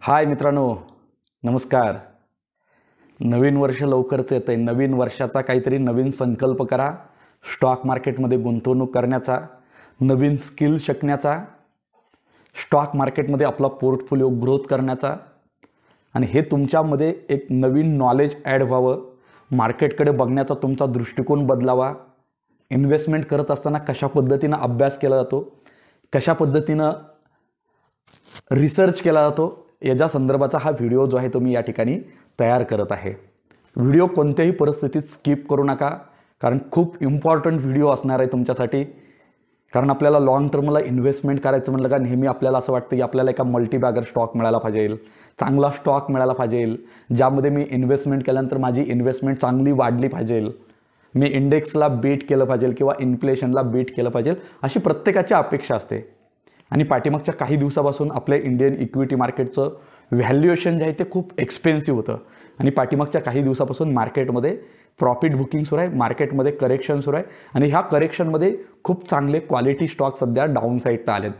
हाय मित्रांनो, नमस्कार. नवीन वर्ष लवकरच येतं आहे. नवीन वर्षाचा काहीतरी नवीन संकल्प करा. स्टॉक मार्केटमध्ये गुंतवणूक करण्याचा, नवीन स्किल शिकण्याचा, स्टॉक मार्केटमध्ये आपला पोर्टफोलिओ ग्रोथ करण्याचा आणि हे तुमच्यामध्ये एक नवीन नॉलेज ॲड व्हावं. मार्केटकडे बघण्याचा तुमचा दृष्टिकोन बदलावा. इन्व्हेस्टमेंट करत असताना कशा पद्धतीनं अभ्यास केला जातो, कशा पद्धतीनं रिसर्च केला जातो, याच्या संदर्भाचा हा व्हिडिओ जो आहे तो मी या ठिकाणी तयार करत आहे. व्हिडिओ कोणत्याही परिस्थितीत स्किप करू नका, कारण खूप इम्पॉर्टंट व्हिडिओ असणार आहे तुमच्यासाठी. कारण आपल्याला लाँग टर्मला इन्व्हेस्टमेंट करायचं म्हटलं का नेहमी आपल्याला असं वाटतं की आपल्याला एका मल्टीबॅगर स्टॉक मिळाला पाहिजे, चांगला स्टॉक मिळाला पाहिजे, ज्यामध्ये मी इन्व्हेस्टमेंट केल्यानंतर माझी इन्व्हेस्टमेंट चांगली वाढली पाहिजे, मी इंडेक्सला बीट केलं पाहिजे किंवा इन्फ्लेशनला बीट केलं पाहिजे, अशी प्रत्येकाची अपेक्षा असते. आणि पाठीमागच्या काही दिवसापासून आपल्या इंडियन इक्विटी मार्केटचं व्हॅल्युएशन जे आहे ते खूप एक्सपेन्सिव्ह होतं आणि पाठीमागच्या काही दिवसापासून मार्केटमध्ये प्रॉफिट बुकिंग सुरू आहे, मार्केटमध्ये करेक्शन सुरू आहे आणि ह्या करेक्शनमध्ये खूप चांगले क्वालिटी स्टॉक सध्या डाऊन साईडला आलेत.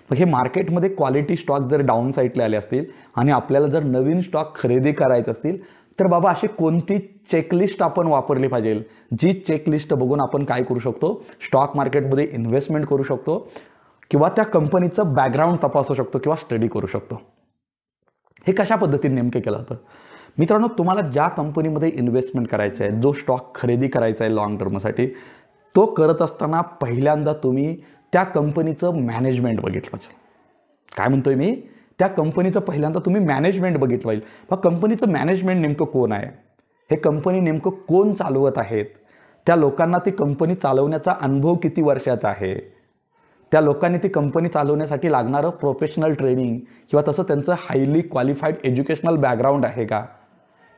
मग हे मार्केटमध्ये क्वालिटी स्टॉक जर डाऊन साईडला आले असतील आणि आपल्याला जर नवीन स्टॉक खरेदी करायचे असतील तर बाबा अशी कोणती चेकलिस्ट आपण वापरली पाहिजे, जी चेकलिस्ट बघून आपण काय करू शकतो, स्टॉक मार्केटमध्ये इन्व्हेस्टमेंट करू शकतो किंवा त्या कंपनीचं बॅकग्राऊंड तपासू शकतो किंवा स्टडी करू शकतो. हे कशा पद्धतीने नेमके केलं जातं मित्रांनो? तुम्हाला ज्या कंपनीमध्ये इन्व्हेस्टमेंट करायचं आहे, जो स्टॉक खरेदी करायचा आहे लाँग टर्मसाठी, तो करत असताना पहिल्यांदा तुम्ही त्या कंपनीचं मॅनेजमेंट बघितलं पाहिजे. काय म्हणतोय मी? त्या कंपनीचं पहिल्यांदा तुम्ही मॅनेजमेंट बघितलं पाहिजे. मग कंपनीचं मॅनेजमेंट नेमकं कोण आहे, हे कंपनी नेमकं कोण चालवत आहेत, त्या लोकांना ती कंपनी चालवण्याचा अनुभव किती वर्षाचा आहे, त्या लोकांनी ती कंपनी चालवण्यासाठी लागणारं प्रोफेशनल ट्रेनिंग किंवा तसं त्यांचं हायली क्वालिफाईड एज्युकेशनल बॅकग्राऊंड आहे का,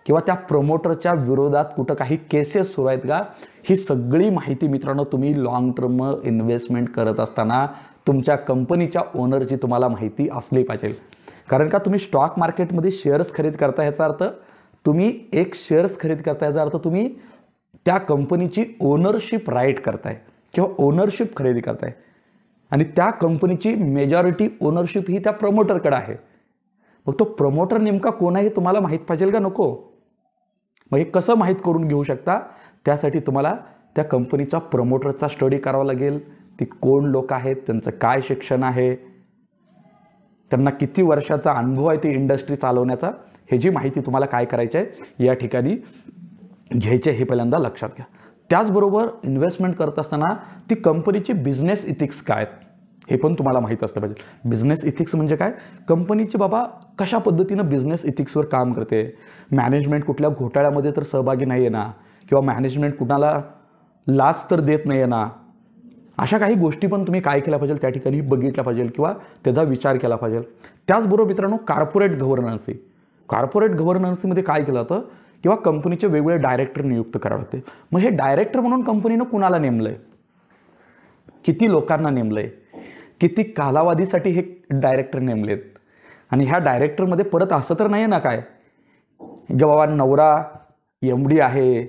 किंवा त्या प्रमोटरच्या विरोधात कुठं काही केसेस सुरू आहेत का, ही सगळी माहिती मित्रांनो तुम्ही लाँग टर्म इन्व्हेस्टमेंट करत असताना तुमच्या कंपनीच्या ओनरची तुम्हाला माहिती असली पाहिजे. कारण का तुम्ही स्टॉक मार्केटमध्ये शेअर्स खरेदी करता, ह्याचा अर्थ तुम्ही एक शेअर्स खरेदी करता, याचा अर्थ तुम्ही त्या कंपनीची ओनरशिप राईट करताय किंवा ओनरशिप खरेदी करताय आणि त्या कंपनीची मेजॉरिटी ओनरशिप ही त्या प्रमोटरकडे आहे. मग तो प्रमोटर नेमका कोण आहे हे तुम्हाला माहीत पाहिजे का नको? मग हे कसं माहीत करून घेऊ शकता? त्यासाठी तुम्हाला त्या कंपनीचा प्रमोटरचा स्टडी करावा लागेल. ती कोण लोक आहेत, त्यांचं काय शिक्षण आहे, त्यांना किती वर्षाचा अनुभव आहे ती इंडस्ट्री चालवण्याचा, ह्याची माहिती तुम्हाला काय करायची आहे या ठिकाणी घ्यायचे हे पहिल्यांदा लक्षात घ्या. त्याचबरोबर इन्व्हेस्टमेंट करत असताना ती कंपनीची बिझनेस इथिक्स काय आहेत हे पण तुम्हाला माहीत असलं पाहिजे. बिझनेस इथिक्स म्हणजे काय? कंपनीची बाबा कशा पद्धतीनं बिझनेस इथिक्सवर काम करते, मॅनेजमेंट कुठल्या घोटाळ्यामध्ये तर सहभागी नाही आहे ना, किंवा मॅनेजमेंट कुणाला लाच तर देत नाही आहे ना, अशा काही गोष्टी पण तुम्ही काय केल्या पाहिजे त्या ठिकाणी बघितल्या पाहिजे किंवा त्याचा विचार केला पाहिजे. त्याचबरोबर मित्रांनो कॉर्पोरेट गव्हर्नन्सीमध्ये काय केलं जातं किंवा कंपनीचे वेगवेगळे डायरेक्टर नियुक्त करावे लागते. मग हे डायरेक्टर म्हणून कंपनीनं कुणाला नेमलंय, किती लोकांना नेमलंय, किती कालावधीसाठी हे डायरेक्टर नेमलेत, आणि ह्या डायरेक्टरमध्ये परत असं तर नाही ना काय की बाबा नवरा MD आहे,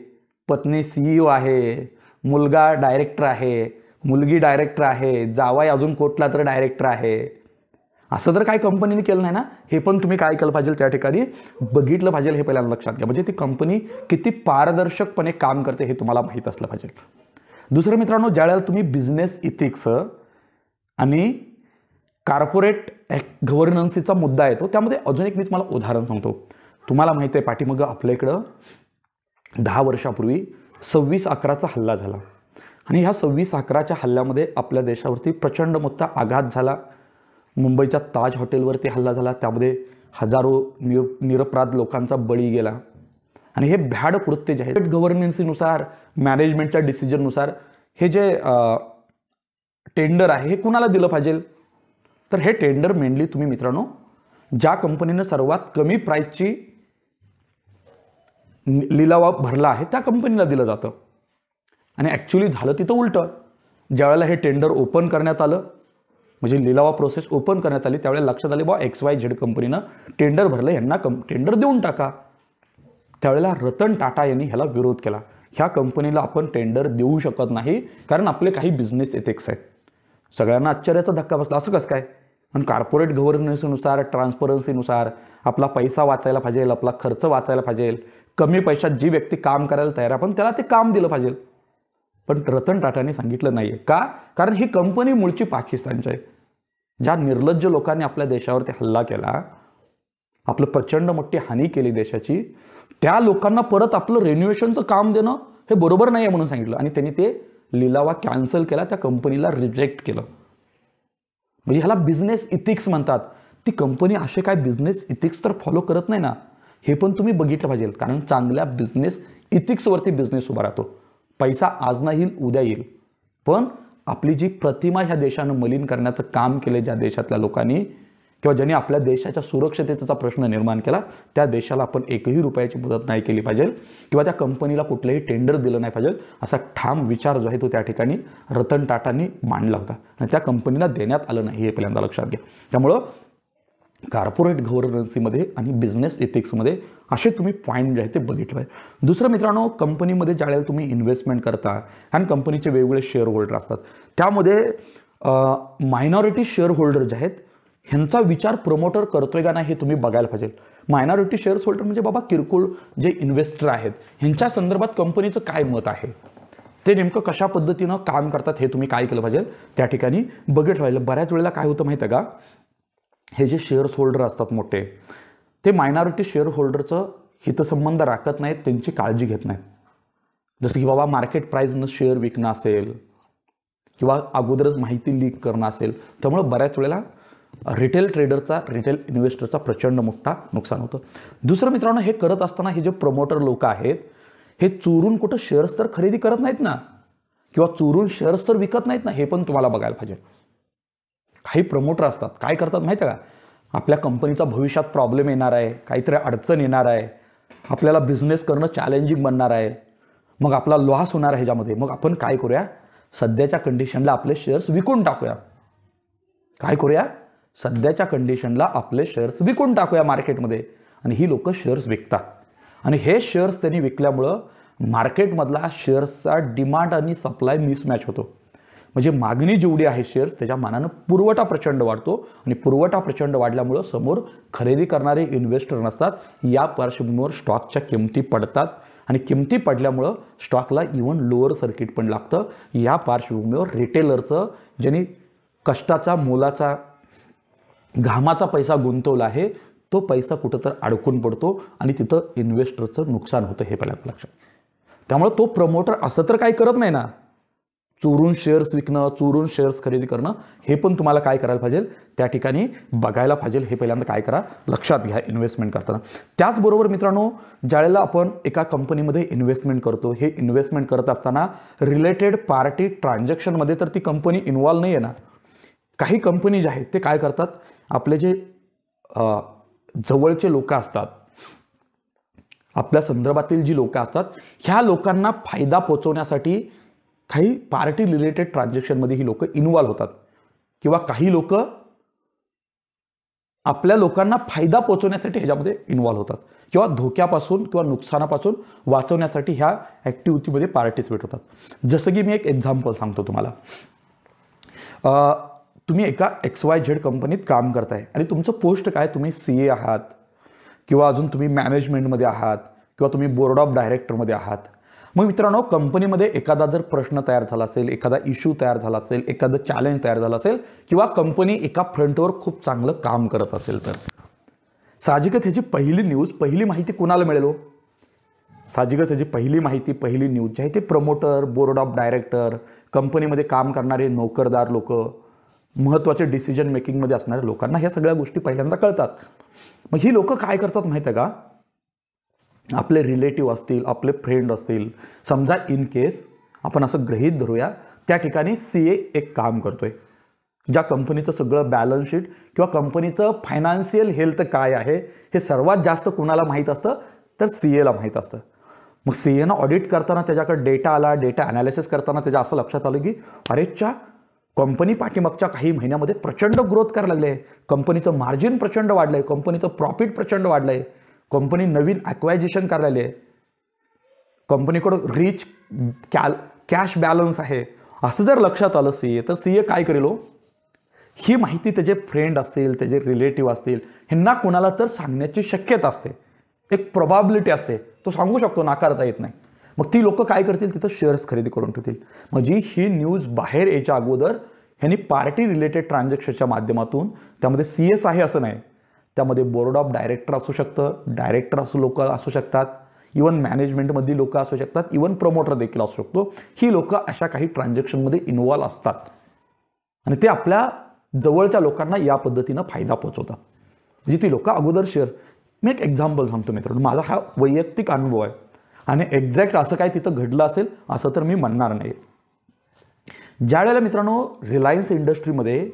पत्नी CEO आहे, मुलगा डायरेक्टर आहे, मुलगी डायरेक्टर आहे, जावाई अजून कोटला तर डायरेक्टर आहे, असं तर काय कंपनीने केलं नाही ना. हे पण तुम्ही काय केलं पाहिजे त्या ठिकाणी बघितलं पाहिजे, हे पहिल्यांदा लक्षात घ्या. म्हणजे ती कंपनी किती पारदर्शकपणे काम करते हे तुम्हाला माहीत असलं पाहिजे. दुसरं मित्रांनो, ज्यावेळेला तुम्ही बिझनेस इथिक्स आणि कॉर्पोरेट गव्हर्नन्सीचा मुद्दा येतो, त्यामध्ये अजून एक मी तुम्हाला उदाहरण सांगतो. तुम्हाला माहिती आहे पाठीमागं आपल्या इकडं 10 वर्षापूर्वी 26/11चा हल्ला झाला आणि ह्या 26/11च्या हल्ल्यामध्ये आपल्या देशावरती प्रचंड मोठा आघात झाला. मुंबईच्या ताज हॉटेलवरती हल्ला झाला, त्यामध्ये हजारो निरपराध लोकांचा बळी गेला आणि हे भ्याड कृत्य जे आहे गव्हर्नन्सीनुसार, मॅनेजमेंटच्या डिसिजननुसार हे जे टेंडर आहे हे कुणाला दिलं पाहिजे, तर हे टेंडर मेनली तुम्ही मित्रांनो ज्या कंपनीनं सर्वात कमी प्राईसची लिलावा भरला आहे त्या कंपनीला दिलं जातं. आणि ॲक्च्युली झालं तिथं उलटं. ज्यावेळेला हे टेंडर ओपन करण्यात आलं, म्हणजे लिलावा प्रोसेस ओपन करण्यात आली, त्यावेळेला लक्षात आले XYZ कंपनीनं टेंडर भरलं, यांना टेंडर देऊन टाका. त्यावेळेला रतन टाटा यांनी ह्याला विरोध केला. ह्या कंपनीला आपण टेंडर देऊ शकत नाही कारण आपले काही बिझनेस एथिक्स आहेत. सगळ्यांना आश्चर्याचा धक्का बसला. असं कसं काय? आणि कॉर्पोरेट गव्हर्नन्सनुसार, ट्रान्सपरन्सीनुसार आपला पैसा वाचायला पाहिजे, आपला खर्च वाचायला पाहिजे, कमी पैशात जी व्यक्ती काम करायला तयार आहे पण त्याला ते काम दिलं पाहिजे. पण रतन टाटाने सांगितलं नाहीये. का? कारण ही कंपनी मूळची पाकिस्तानची आहे. ज्या निर्लज्ज लोकांनी आपल्या देशावरती हल्ला केला, आपलं प्रचंड मोठी हानी केली देशाची, त्या लोकांना परत आपलं रेन्युएशनचं काम देणं हे बरोबर नाही आहे म्हणून सांगितलं. आणि त्यांनी ते लिलावा कॅन्सल केला, त्या कंपनीला रिजेक्ट केलं. म्हणजे ह्याला बिझनेस इथिक्स म्हणतात. ती कंपनी असे काय बिझनेस इथिक्स तर फॉलो करत नाही ना, हे पण तुम्ही बघितलं पाहिजे. कारण चांगल्या बिझनेस इथिक्सवरती बिझनेस उभा राहतो. पैसा आज ना येईल, उद्या येईल, पण आपली जी प्रतिमा ह्या देशानं मलिन करण्याचं काम केले ज्या देशातल्या लोकांनी किंवा ज्यांनी आपल्या देशाच्या सुरक्षिततेचा प्रश्न निर्माण केला, त्या देशाला आपण एकही रुपयाची मदत नाही केली पाहिजे किंवा त्या कंपनीला कुठलंही टेंडर दिलं नाही पाहिजे, असा ठाम विचार जो आहे तो त्या ठिकाणी रतन टाटांनी मांडला होता आणि त्या कंपनीला देण्यात आलं नाही, हे पहिल्यांदा लक्षात घ्या. त्यामुळं कॉर्पोरेट गव्हर्नन्सीमध्ये आणि बिझनेस इथिक्समध्ये असे तुम्ही पॉईंट जे आहे ते बघितलं पाहिजे. दुसरं मित्रांनो, कंपनीमध्ये ज्यावेळेला तुम्ही इन्व्हेस्टमेंट करता आणि कंपनीचे वेगवेगळे शेअर होल्डर असतात, त्यामध्ये मायनॉरिटी शेअर होल्डर जे आहेत ह्यांचा विचार प्रमोटर करतोय का नाही हे तुम्ही बघायला पाहिजे. मायनॉरिटी शेअर होल्डर म्हणजे बाबा किरकोळ जे इन्व्हेस्टर आहेत, ह्यांच्या संदर्भात कंपनीचं काय मत आहे, ते नेमकं कशा पद्धतीनं काम करतात हे तुम्ही काय केलं पाहिजे त्या ठिकाणी बघितलं पाहिजे. बऱ्याच वेळेला काय होतं माहिती आहे का, हे जे शेअर्स होल्डर असतात मोठे, ते मायनॉरिटी शेअर होल्डरचं हितसंबंध राखत नाहीत, त्यांची काळजी घेत नाहीत. जसं की बाबा मार्केट प्राईजनं शेअर विकणं असेल किंवा अगोदरच माहिती लीक करणं असेल, त्यामुळे बऱ्याच वेळेला रिटेल ट्रेडरचा, रिटेल इन्व्हेस्टरचा प्रचंड मोठा नुकसान होतं. दुसरं मित्रांनो, हे करत असताना हे जे प्रमोटर लोक आहेत, हे चोरून कुठं शेअर्स तर खरेदी करत नाहीत ना, किंवा चोरून शेअर्स तर विकत नाहीत ना, हे पण तुम्हाला बघायला पाहिजे. काही प्रमोटर असतात, काय करतात माहिती आहे का, आपल्या कंपनीचा भविष्यात प्रॉब्लेम येणार आहे, काहीतरी अडचण येणार आहे, आपल्याला बिझनेस करणं चॅलेंजिंग बनणार आहे, मग आपला लॉस होणार आहे ह्याच्यामध्ये, मग आपण काय करूया, सध्याच्या कंडिशनला आपले शेअर्स विकून टाकूया. काय करूया, सध्याच्या कंडिशनला आपले शेअर्स विकून टाकूया मार्केटमध्ये. आणि ही लोक शेअर्स विकतात आणि हे शेअर्स त्यांनी विकल्यामुळं मार्केटमधला शेअर्सचा डिमांड आणि सप्लाय मिसमॅच होतो. म्हणजे मागणी जेवढी आहे शेअर्स त्याच्या मानानं पुरवठा प्रचंड वाढतो आणि पुरवठा प्रचंड वाढल्यामुळं समोर खरेदी करणारे इन्व्हेस्टर नसतात. या पार्श्वभूमीवर स्टॉकच्या किमती पडतात आणि किमती पडल्यामुळं स्टॉकला इव्हन लोअर सर्किट पण लागतं. या पार्श्वभूमीवर रिटेलरचं ज्यांनी कष्टाचा, मोलाचा, घामाचा पैसा गुंतवला आहे तो पैसा कुठं तर अडकून पडतो आणि तिथं इन्व्हेस्टरचं नुकसान होतं, हे पहिल्यांदा लक्षात. त्यामुळे तो प्रमोटर असं तर काही करत नाही ना, चोरून शेअर्स विकणं, चोरून शेअर्स खरेदी करणं, हे पण तुम्हाला काय करायला पाहिजे त्या ठिकाणी बघायला पाहिजे. हे पहिल्यांदा काय करा, लक्षात घ्या इन्व्हेस्टमेंट करताना. त्याचबरोबर मित्रांनो, ज्यावेळेला आपण एका कंपनीमध्ये इन्व्हेस्टमेंट करतो, हे इन्व्हेस्टमेंट करत असताना रिलेटेड पार्टी ट्रान्झॅक्शनमध्ये तर ती कंपनी इन्व्हॉल्व नाही आहे ना. काही कंपनी जे आहेत ते काय करतात, आपले जे जवळचे लोक असतात, आपल्या संदर्भातील जी लोक असतात, ह्या लोकांना फायदा पोहोचवण्यासाठी काही पार्टी रिलेटेड ट्रान्झॅक्शनमध्ये ही लोक इन्व्हॉल्व होतात किंवा काही लोक आपल्या लोकांना फायदा पोहोचवण्यासाठी ह्याच्यामध्ये इन्व्हॉल्व होतात किंवा धोक्यापासून किंवा नुकसानापासून वाचवण्यासाठी ह्या ॲक्टिव्हिटीमध्ये पार्टिसिपेट होतात. जसं की मी एक एक्झाम्पल सांगतो तुम्हाला. तुम्ही एका XYZ कंपनीत काम करताय आणि तुमचं पोस्ट काय, तुम्ही CA आहात किंवा अजून तुम्ही मॅनेजमेंटमध्ये आहात किंवा तुम्ही बोर्ड ऑफ डायरेक्टरमध्ये आहात. मग मित्रांनो, कंपनीमध्ये एखादा जर प्रश्न तयार झाला असेल, एखादा इश्यू तयार झाला असेल, एखादं चॅलेंज तयार झालं असेल किंवा कंपनी एका फ्रंटवर खूप चांगलं काम करत असेल, तर साहजिकच ह्याची पहिली न्यूज, पहिली माहिती कुणाला मिळेल? साहजिकच ह्याची पहिली माहिती, पहिली न्यूज जी आहे ते प्रमोटर, बोर्ड ऑफ डायरेक्टर, कंपनीमध्ये काम करणारे नोकरदार लोक, महत्त्वाचे डिसिजन मेकिंगमध्ये असणाऱ्या लोकांना ह्या सगळ्या गोष्टी पहिल्यांदा कळतात. मग ही लोक काय करतात माहिती आहे का, आपले रिलेटिव्ह असतील, आपले फ्रेंड असतील, समजा इन केस आपण असं गृहीत धरूया त्या ठिकाणी CA एक काम करतोय, ज्या कंपनीचं सगळं बॅलन्स शीट किंवा कंपनीचं फायनान्शियल हेल्थ काय आहे हे सर्वात जास्त कुणाला माहीत असतं, तर CAला माहीत असतं. मग CAनं ऑडिट करताना त्याच्याकडे डेटा आला, डेटा ॲनालिसिस करताना त्याच्या असं लक्षात आलं की अरेच्या कंपनी पाठीमागच्या काही महिन्यामध्ये प्रचंड ग्रोथ करायला लागले आहे, कंपनीचं मार्जिन प्रचंड वाढलं आहे, कंपनीचं प्रॉफिट प्रचंड वाढलं आहे, कंपनी नवीन ॲक्वायझेशन करायला आहे, कंपनीकडं रिच कॅश बॅलन्स आहे, असं जर लक्षात आलं CA, तर CA काय करेल, ही माहिती त्याचे फ्रेंड असतील, त्याचे रिलेटिव्ह असतील, ह्यांना कोणाला तर सांगण्याची शक्यता असते, एक प्रोबॅबिलिटी असते, तो सांगू शकतो, नाकारता येत नाही. मग ती लोक काय करतील, तिथं शेअर्स खरेदी करून ठेवतील. म्हणजे ही न्यूज बाहेर यायच्या अगोदर ह्यांनी पार्टी रिलेटेड ट्रान्झॅक्शनच्या माध्यमातून, त्यामध्ये CS आहे असं नाही, त्यामध्ये बोर्ड ऑफ डायरेक्टर असू शकतं, डायरेक्टर लोक असू शकतात, इवन मॅनेजमेंटमधली लोक असू शकतात, इवन प्रमोटर देखील असू शकतो. ही लोक अशा काही ट्रान्झॅक्शनमध्ये इन्व्हॉल्व असतात आणि ते आपल्या जवळच्या लोकांना या पद्धतीनं फायदा पोहोचवतात. म्हणजे ती लोक अगोदर शेअर. मी एक एक्झाम्पल सांगतो मित्रांनो, माझा हा वैयक्तिक अनुभव आहे आणि एक्झॅक्ट असं काय तिथं घडलं असेल असं तर मी म्हणणार नाही. ज्या वेळेला मित्रांनो रिलायन्स इंडस्ट्रीमध्ये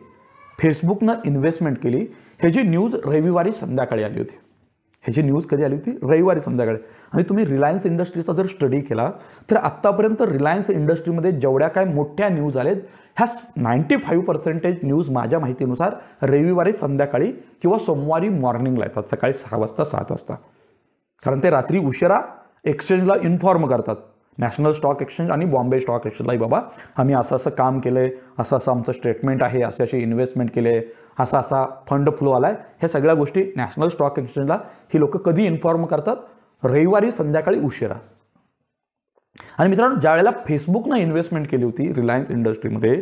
फेसबुकनं इन्व्हेस्टमेंट केली, ह्याची न्यूज रविवारी संध्याकाळी आली होती. ह्याची न्यूज कधी आली होती? रविवारी संध्याकाळी. आणि तुम्ही रिलायन्स इंडस्ट्रीचा जर स्टडी केला तर आत्तापर्यंत रिलायन्स इंडस्ट्रीमध्ये जेवढ्या काय मोठ्या न्यूज आलेत, ह्या 95% न्यूज माझ्या माहितीनुसार रविवारी संध्याकाळी किंवा सोमवारी मॉर्निंगला येतात, सकाळी 6 वाजता 7 वाजता. कारण ते रात्री उशिरा एक्सचेंजला इन्फॉर्म करतात, नॅशनल स्टॉक एक्सचेंज आणि बॉम्बे स्टॉक एक्सचेंजला, बाबा आम्ही असं असं काम केलं आहे, असं असं आमचं स्टेटमेंट आहे, असे असे इन्व्हेस्टमेंट केले आहे, असा असा फंड फ्लो आला आहे. ह्या सगळ्या गोष्टी नॅशनल स्टॉक एक्सचेंजला ही लोक कधी इन्फॉर्म करतात? रविवारी संध्याकाळी उशिरा. आणि मित्रांनो ज्या वेळेला फेसबुकनं इन्व्हेस्टमेंट केली होती रिलायन्स इंडस्ट्रीमध्ये,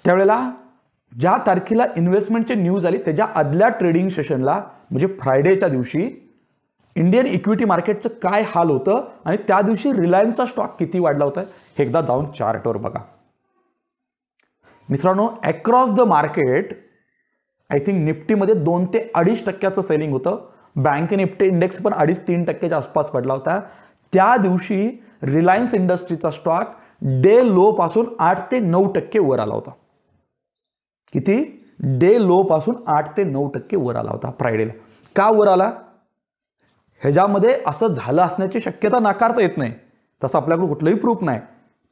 त्यावेळेला ज्या तारखेला इन्व्हेस्टमेंटची न्यूज आली त्याच्या आदल्या ट्रेडिंग सेशनला, म्हणजे फ्रायडेच्या दिवशी, इंडियन इक्विटी मार्केटचं काय हाल होतं आणि त्या दिवशी रिलायन्सचा स्टॉक किती वाढला होता हे एकदा जाऊन चार्टवर बघा. मित्रांनो across the market I think निफ्टीमध्ये 2 ते 2.5% सेलिंग होतं. बँक निफ्टी इंडेक्स पण 2.5-3% आसपास पडला होता. त्या दिवशी रिलायन्स इंडस्ट्रीचा स्टॉक डे लो पासून 8 ते 9% वर आला होता. किती? डे लो पासून 8 ते 9% वर आला होता फ्रायडेला. का वर आला? ह्याच्यामध्ये असं झालं असण्याची शक्यता नाकारता येत नाही, तसं आपल्याकडे कुठलंही प्रूफ नाही.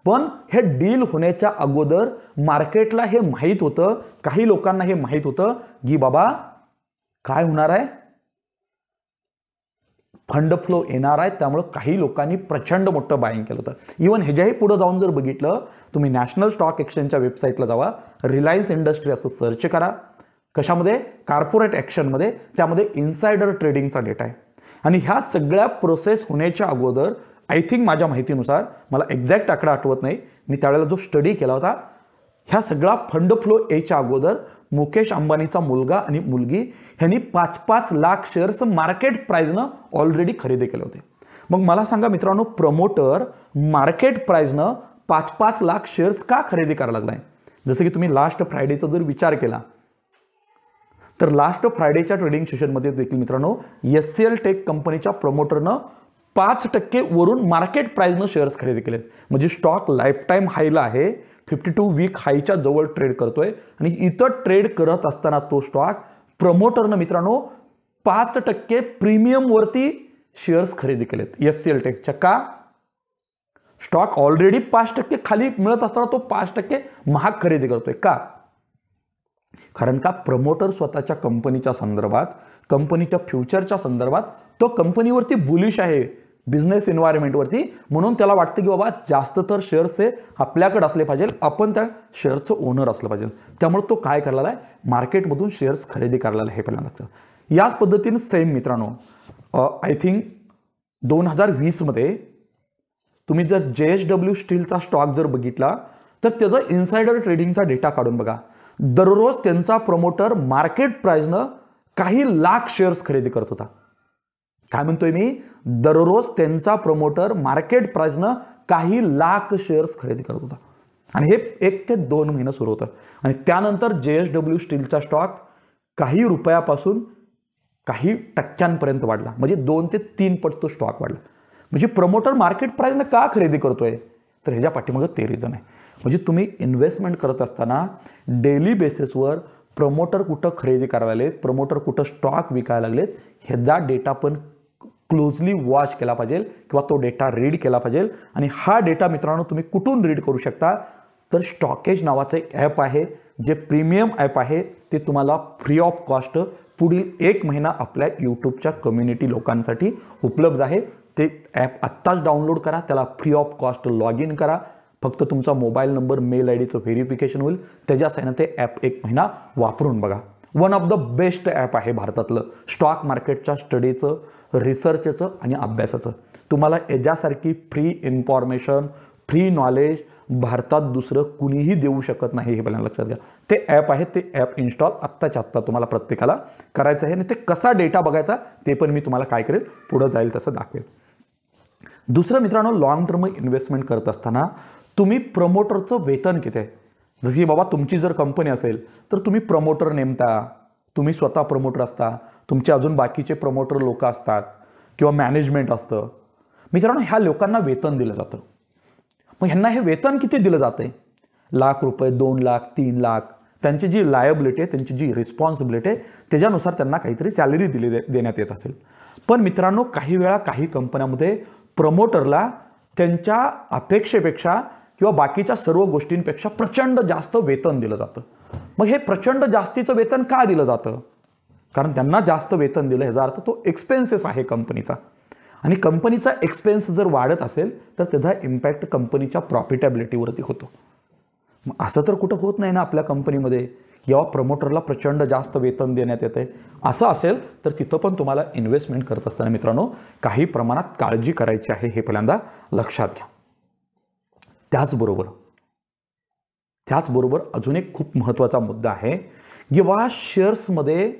पण हे डील होण्याच्या अगोदर मार्केटला हे माहीत होतं, काही लोकांना हे माहीत होतं की बाबा काय होणार आहे, फंड फ्लो येणार आहे. त्यामुळे काही लोकांनी प्रचंड मोठं बाईंग केलं होतं. इवन ह्याच्याही पुढे जाऊन जर बघितलं तुम्ही नॅशनल स्टॉक एक्सचेंजच्या वेबसाईटला जावा, रिलायन्स इंडस्ट्री असं सर्च करा. कशामध्ये? कॉर्पोरेट ॲक्शनमध्ये. त्यामध्ये इन्सायडर ट्रेडिंगचा डेटा आहे. आणि ह्या सगळ्या प्रोसेस होण्याच्या अगोदर आय थिंक माझ्या माहितीनुसार, मला एक्झॅक्ट आकडा आठवत नाही, मी त्यावेळेला जो स्टडी केला होता, ह्या सगळा फंड फ्लो यायच्या अगोदर मुकेश अंबानीचा मुलगा आणि मुलगी ह्यांनी 5-5 लाख शेअर्स मार्केट प्राइसनं ऑलरेडी खरेदी केले होते. मग मला सांगा मित्रांनो, प्रमोटर मार्केट प्राइसनं 5-5 लाख शेअर्स का खरेदी करायला लागलाय? जसं की तुम्ही लास्ट फ्रायडेचा जर विचार केला तर लास्ट फ्रायडेच्या ट्रेडिंग सेशनमध्ये देखील मित्रांनो SCL टेक कंपनीच्या प्रमोटरनं 5% वरून मार्केट प्राइसनं शेअर्स खरेदी केलेत. म्हणजे स्टॉक लाईफ टाईम हायला आहे, 52 वीक हायच्या जवळ ट्रेड करतोय. आणि इथं ट्रेड करत असताना तो स्टॉक प्रमोटरनं मित्रांनो 5% प्रीमियमवरती शेअर्स खरेदी केलेत SCL टेकच्या. का? स्टॉक ऑलरेडी 5% खाली मिळत असताना तो 5% महाग खरेदी करतोय. का? कारण का प्रमोटर स्वतःच्या कंपनीच्या संदर्भात, कंपनीच्या फ्युचरच्या संदर्भात तो कंपनीवरती बुलिश आहे, बिझनेस एन्व्हायरमेंटवरती. म्हणून त्याला वाटतं की बाबा जास्त तर शेअर्स हे आपल्याकडे असले पाहिजे, आपण त्या शेअरचं ओनर असलं पाहिजे. त्यामुळे तो काय करायला आहे? मार्केटमधून शेअर्स खरेदी करायला हे पहिल्यांदा लागतं. याच पद्धतीने सेम मित्रांनो आय थिंक 2020मध्ये तुम्ही जर JSW स्टीलचा स्टॉक जर बघितला तर त्याचा इन्सायडर ट्रेडिंगचा डेटा काढून बघा. दररोज त्यांचा प्रमोटर मार्केट प्राइसनं काही लाख शेअर्स खरेदी करत होता. काय म्हणतोय मी? दररोज त्यांचा प्रमोटर मार्केट प्राइसनं काही लाख शेअर्स खरेदी करत होता. आणि हे 1 ते 2 महिने सुरू होतं. आणि त्यानंतर JSW स्टीलचा स्टॉक काही रुपयापासून काही टक्क्यांपर्यंत वाढला. म्हणजे 2 ते 3 पट तो स्टॉक वाढला. म्हणजे प्रमोटर मार्केट प्राइसनं का खरेदी करतोय? तर ह्याच्या पाठीमागे ते रिझन आहे. म्हणजे तुम्ही इन्व्हेस्टमेंट करत असताना डेली बेसिसवर प्रमोटर कुठं खरेदी करायला लागलेत, प्रमोटर कुठं स्टॉक विकायला लागलेत, ह्याचा डेटा पण क्लोजली वॉच केला पाहिजे किंवा तो डेटा रीड केला पाहिजे. आणि हा डेटा मित्रांनो तुम्ही कुठून रीड करू शकता? तर स्टॉकेज नावाचं एक ॲप आहे, जे प्रीमियम ॲप आहे. ते तुम्हाला फ्री ऑफ कॉस्ट पुढील 1 महिना आपल्या यूट्यूबच्या कम्युनिटी लोकांसाठी उपलब्ध आहे. ते ॲप आत्ताच डाउनलोड करा, त्याला free of cost log in करा. फक्त तुमचा मोबाईल नंबर, मेल आय डीचं व्हेरिफिकेशन होईल. त्याच्यासाठी ते ॲप 1 महिना वापरून बघा. One of the best app आहे भारतातलं स्टॉक मार्केटच्या स्टडीचं, रिसर्चचं आणि अभ्यासाचं. तुम्हाला याच्यासारखी फ्री इन्फॉर्मेशन, फ्री नॉलेज भारतात दुसरं कुणीही देऊ शकत नाही, हे पहिल्यांदा लक्षात घ्या. ते ॲप आहे, ते ॲप इन्स्टॉल आत्ताच्या आत्ता तुम्हाला प्रत्येकाला करायचं आहे. आणि ते कसा डेटा बघायचा ते पण मी तुम्हाला काय करेल, पुढं जाईल तसं दाखवेल. दुसरं मित्रांनो, लॉंग टर्म इन्व्हेस्टमेंट करत असताना तुम्ही प्रमोटरचं वेतन किती आहे. जसं की बाबा तुमची जर कंपनी असेल तर तुम्ही प्रमोटर नेमता, तुम्ही स्वतः प्रमोटर असता, तुमचे अजून बाकीचे प्रमोटर लोक असतात किंवा मॅनेजमेंट असतं. मित्रांनो, ह्या लोकांना वेतन दिलं जातं. मग ह्यांना हे वेतन किती दिलं जातं आहे? लाख रुपये, 2 लाख, 3 लाख. त्यांची जी लायबिलिटी आहे, त्यांची जी रिस्पॉन्सिबिलिटी आहे, त्याच्यानुसार त्यांना काहीतरी सॅलरी देण्यात येत असेल. पण मित्रांनो, काही वेळा काही कंपन्यामध्ये प्रमोटरला त्यांच्या अपेक्षेपेक्षा किंवा बाकीच्या सर्व गोष्टींपेक्षा प्रचंड जास्त वेतन दिलं जातं. मग हे प्रचंड जास्तीचं वेतन का दिलं जातं? कारण त्यांना जास्त वेतन दिलं ह्याचा अर्थ तो एक्सपेन्सेस आहे कंपनीचा. आणि कंपनीचा एक्सपेन्स जर वाढत असेल तर त्याचा इम्पॅक्ट कंपनीच्या प्रॉफिटेबिलिटीवरती होतो. मग असं तर कुठं होत नाही ना आपल्या कंपनीमध्ये, जेव्हा प्रमोटरला प्रचंड जास्त वेतन देण्यात येते. असं असेल तर तिथं पण तुम्हाला इन्व्हेस्टमेंट करत असताना मित्रांनो काही प्रमाणात काळजी करायची आहे, हे पहिल्यांदा लक्षात घ्या. त्याचबरोबर अजून एक खूप महत्त्वाचा मुद्दा आहे, जेव्हा शेअर्समध्ये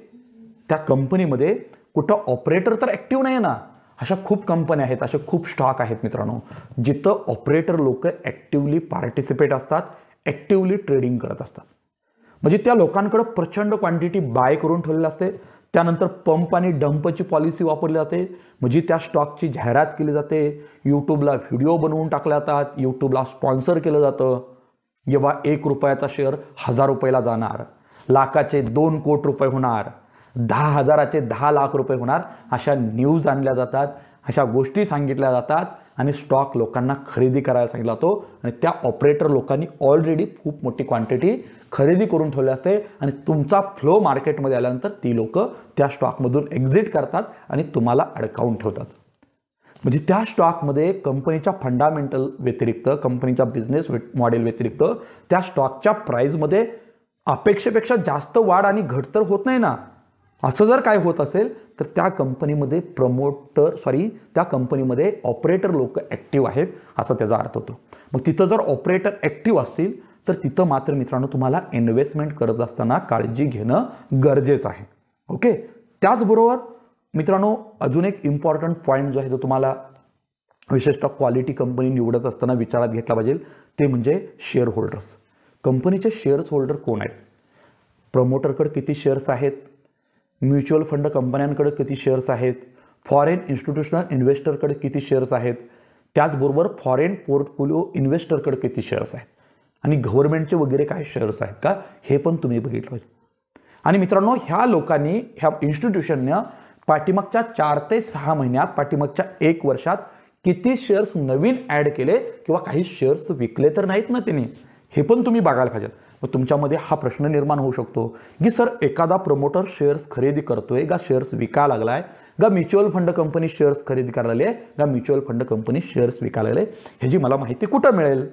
त्या कंपनीमध्ये कुठं ऑपरेटर तर ॲक्टिव्ह नाही ना. अशा खूप कंपन्या आहेत, असे खूप स्टॉक आहेत मित्रांनो, जिथं ऑपरेटर लोक ॲक्टिव्हली पार्टिसिपेट असतात, ॲक्टिव्हली ट्रेडिंग करत असतात. म्हणजे त्या लोकांकडे प्रचंड क्वांटिटी बाय करून ठेवलेली असते. त्यानंतर पंप आणि डंपची पॉलिसी वापरली जाते. म्हणजे त्या स्टॉकची जाहिरात केली जाते, यूट्यूबला व्हिडिओ बनवून टाकले जातात, यूट्यूबला स्पॉन्सर केलं जातं. जेव्हा 1 रुपयाचा शेअर 1000 रुपयाला जाणार, लाखाचे 2 कोटी रुपये होणार, 10,000चे 10 लाख रुपये होणार, अशा न्यूज आणल्या जातात, अशा गोष्टी सांगितल्या जातात आणि स्टॉक लोकांना खरेदी करायला सांगितला जातो. आणि त्या ऑपरेटर लोकांनी ऑलरेडी खूप मोठी क्वांटिटी खरेदी करून ठेवली असते आणि तुमचा फ्लो मार्केटमध्ये आल्यानंतर ती लोक त्या स्टॉकमधून एक्झिट करतात आणि तुम्हाला अडकावून ठेवतात. म्हणजे त्या स्टॉकमध्ये कंपनीच्या फंडामेंटल व्यतिरिक्त, कंपनीच्या बिझनेस मॉडेल व्यतिरिक्त त्या स्टॉकच्या प्राईजमध्ये अपेक्षेपेक्षा जास्त वाढ आणि घट तर होत नाही ना. असं जर काय होत असेल तर त्या कंपनीमध्ये त्या कंपनीमध्ये ऑपरेटर लोक ॲक्टिव्ह आहेत असं त्याचा अर्थ होतो. मग तिथं जर ऑपरेटर ॲक्टिव्ह असतील तर तिथं मात्र मित्रांनो तुम्हाला इन्व्हेस्टमेंट करत असताना काळजी घेणं गरजेचं आहे. ओके. त्याचबरोबर मित्रांनो अजून एक इम्पॉर्टंट पॉईंट जो आहे तो तुम्हाला विशेषतः क्वालिटी कंपनी निवडत असताना विचारात घेतला पाहिजे, ते म्हणजे शेअर होल्डर्स. कंपनीचे शेअर्स होल्डर कोण आहेत? प्रमोटरकडे किती शेअर्स आहेत, म्युच्युअल फंड कंपन्यांकडे किती शेअर्स आहेत, फॉरेन इन्स्टिट्यूशनल इन्व्हेस्टरकडे किती शेअर्स आहेत, त्याचबरोबर फॉरेन पोर्टफोलिओ इन्व्हेस्टरकडे किती शेअर्स आहेत आणि गव्हर्नमेंटचे वगैरे काय शेअर्स आहेत का, हे पण तुम्ही बघितलं पाहिजे. आणि मित्रांनो ह्या लोकांनी, ह्या इन्स्टिट्यूशननं पाठीमागच्या 4 ते 6 महिन्यात, पाठीमागच्या 1 वर्षात किती शेअर्स नवीन ॲड केले किंवा काही शेअर्स विकले तर नाहीत ना त्यांनी, हे पण तुम्ही बघायला पाहिजे. मग तुमच्यामध्ये हा प्रश्न निर्माण होऊ शकतो की सर एखादा प्रमोटर शेअर्स खरेदी करतोय का शेअर्स विकायला लागलाय, का म्युच्युअल फंड कंपनी शेअर्स खरेदी करायला लागली आहे, का म्युच्युअल फंड कंपनी शेअर्स विकायला लागले, ह्याची मला माहिती कुठं मिळेल?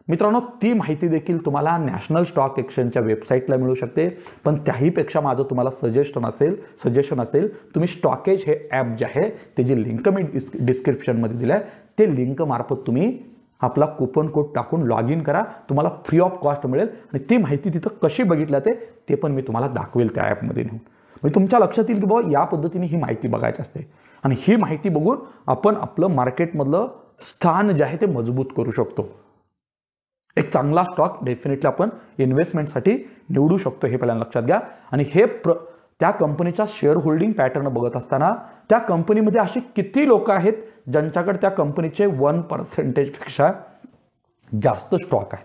मित्रांनो ती माहिती देखील तुम्हाला नॅशनल स्टॉक एक्सचेंजच्या वेबसाईटला मिळू शकते. पण त्याहीपेक्षा माझं तुम्हाला सजेशन असेल तुम्ही स्टॉकेज हे ॲप जे आहे त्याची लिंक मी डिस्क्रिप्शनमध्ये दिलं आहे, ते लिंक मार्फत तुम्ही आपला कुपन कोड टाकून लॉग इन करा, तुम्हाला फ्री ऑफ कॉस्ट मिळेल. आणि ती माहिती तिथं कशी बघितलं ते पण मी तुम्हाला दाखवेल त्या ॲपमध्ये नेऊन. म्हणजे तुमच्या लक्षात येईल की बाबा या पद्धतीने ही माहिती बघायची असते आणि ही माहिती बघून आपण आपलं मार्केटमधलं स्थान जे आहे ते मजबूत करू शकतो. एक चांगला स्टॉक डेफिनेटली आपण इन्व्हेस्टमेंटसाठी निवडू शकतो, हे पहिल्यांदा लक्षात घ्या. आणि हे त्या कंपनीचा शेअर होल्डिंग पॅटर्न बघत असताना त्या कंपनीमध्ये अशी किती लोक आहेत ज्यांच्याकडे त्या कंपनीचे 1% जास्त स्टॉक आहे.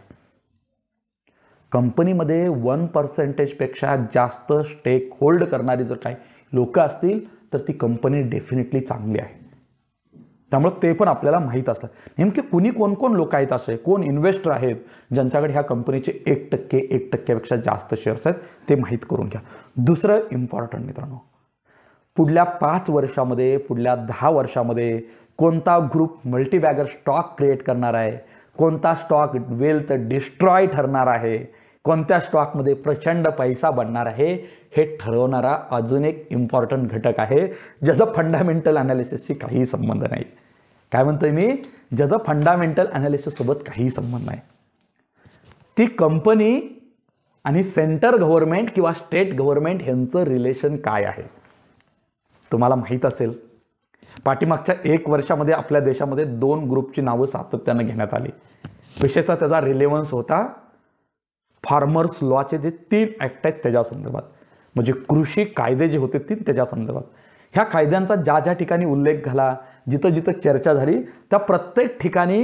कंपनीमध्ये 1% जास्त स्टेक होल्ड करणारी जर काही लोक असतील तर ती कंपनी डेफिनेटली चांगली आहे. त्यामुळे ते पण आपल्याला माहीत असतं नेमके कोण लोक आहेत, असे कोण इन्व्हेस्टर आहेत ज्यांच्याकडे ह्या कंपनीचे 1% जास्त शेअर्स आहेत, ते माहीत करून घ्या. दुसरं इम्पॉर्टंट मित्रांनो, पुढल्या 5 वर्षामध्ये, पुढल्या 10 वर्षामध्ये कोणता ग्रुप मल्टीबॅगर स्टॉक क्रिएट करणार आहे, कोणता स्टॉक वेल्थ डिस्ट्रॉय ठरणार आहे, कोणत्या स्टॉकमध्ये प्रचंड पैसा बनणार आहे, हे ठरवणारा अजून एक इम्पॉर्टंट घटक आहे, ज्याचं फंडामेंटल अनालिसिसशी काही संबंध नाही. काय म्हणतोय मी? ज्याचं फंडामेंटल अनालिसिससोबत काही संबंध नाही. ती कंपनी आणि सेंटर गव्हर्नमेंट किंवा स्टेट गव्हर्नमेंट यांचं रिलेशन काय आहे. तुम्हाला माहीत असेल, पाठीमागच्या 1 वर्षामध्ये आपल्या देशामध्ये 2 ग्रुपची नावं सातत्यानं घेण्यात आली. विशेषतः त्याचा रिलेव्हन्स होता फार्मर्स लॉचे जे 3 ॲक्ट आहेत त्याच्या संदर्भात, म्हणजे कृषी कायदे जे होते 3 त्याच्या संदर्भात. ह्या कायद्यांचा ज्या ज्या ठिकाणी उल्लेख झाला, जिथं जिथं चर्चा झाली, त्या प्रत्येक ठिकाणी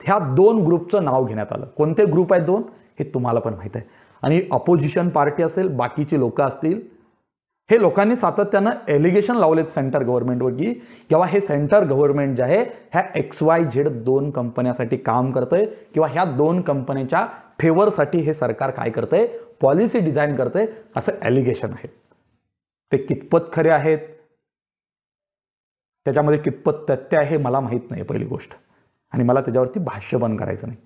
ह्या 2 ग्रुपचं नाव घेण्यात आलं. कोणते ग्रुप आहेत 2 हे तुम्हाला पण माहीत आहे. आणि अपोजिशन पार्टी असेल, बाकीची लोक असतील, हे लोकांनी सातत्यानं एलिगेशन लावलेत सेंटर गव्हर्नमेंटवर की किंवा हे सेंटर गव्हर्नमेंट जे आहे ह्या XYZ 2 कंपन्यांसाठी काम करतंय किंवा ह्या 2 कंपन्यांच्या फेवरसाठी हे सरकार काय करतंय, पॉलिसी डिझाईन करतंय, असं एलिगेशन आहे. ते कितपत खरे आहेत, त्याच्यामध्ये कितपत तथ्य आहे मला माहीत नाही पहिली गोष्ट, आणि मला त्याच्यावरती भाष्य पण करायचं नाही.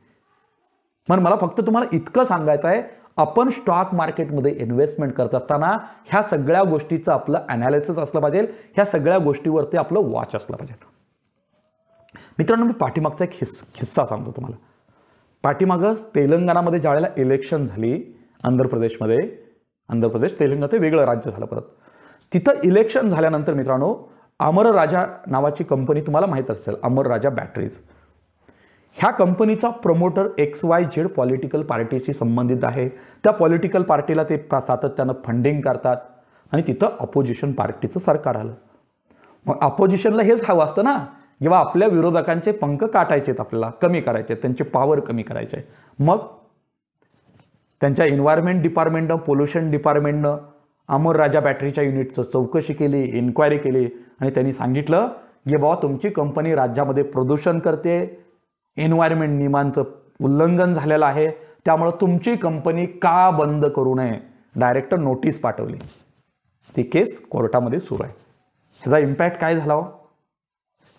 पण मला फक्त तुम्हाला इतकं सांगायचं आहे, आपण स्टॉक मार्केटमध्ये इन्व्हेस्टमेंट करत असताना ह्या सगळ्या गोष्टीचं आपलं ॲनालिसिस असलं पाहिजे, ह्या सगळ्या गोष्टीवरती आपलं वॉच असलं पाहिजे. मित्रांनो, मी पाठीमागचा एक किस्सा सांगतो तुम्हाला. पाठीमागं तेलंगणामध्ये ज्यावेळेला इलेक्शन झाली, आंध्र प्रदेश तेलंगणा ते वेगळं राज्य झालं परत, तिथं इलेक्शन झाल्यानंतर मित्रांनो, अमर राजा नावाची कंपनी तुम्हाला माहीत असेल, अमर राजा बॅटरीज, ह्या कंपनीचा प्रमोटर XYZ पॉलिटिकल पार्टीशी संबंधित आहे. त्या पॉलिटिकल पार्टीला ते सातत्यानं फंडिंग करतात आणि तिथं अपोजिशन पार्टीचं सरकार आलं. मग अपोजिशनला हेच हवं असतं ना, जेव्हा आपल्या विरोधकांचे पंख काटायचेत, आपल्याला कमी करायचे, त्यांचे पॉवर कमी करायचे. मग त्यांच्या एन्व्हायरमेंट डिपार्टमेंटनं, पोल्युशन डिपार्टमेंटनं अमर राजा बॅटरीच्या युनिटचं चौकशी केली, इन्क्वायरी केली आणि त्यांनी सांगितलं की बाबा तुमची कंपनी राज्यामध्ये प्रदूषण करते, एन्व्हायरमेंट नियमांचं उल्लंघन झालेलं आहे, त्यामुळं तुमची कंपनी का बंद करू नये, डायरेक्ट नोटीस पाठवली. ती केस कोर्टामध्ये सुरू आहे. ह्याचा इम्पॅक्ट काय झाला?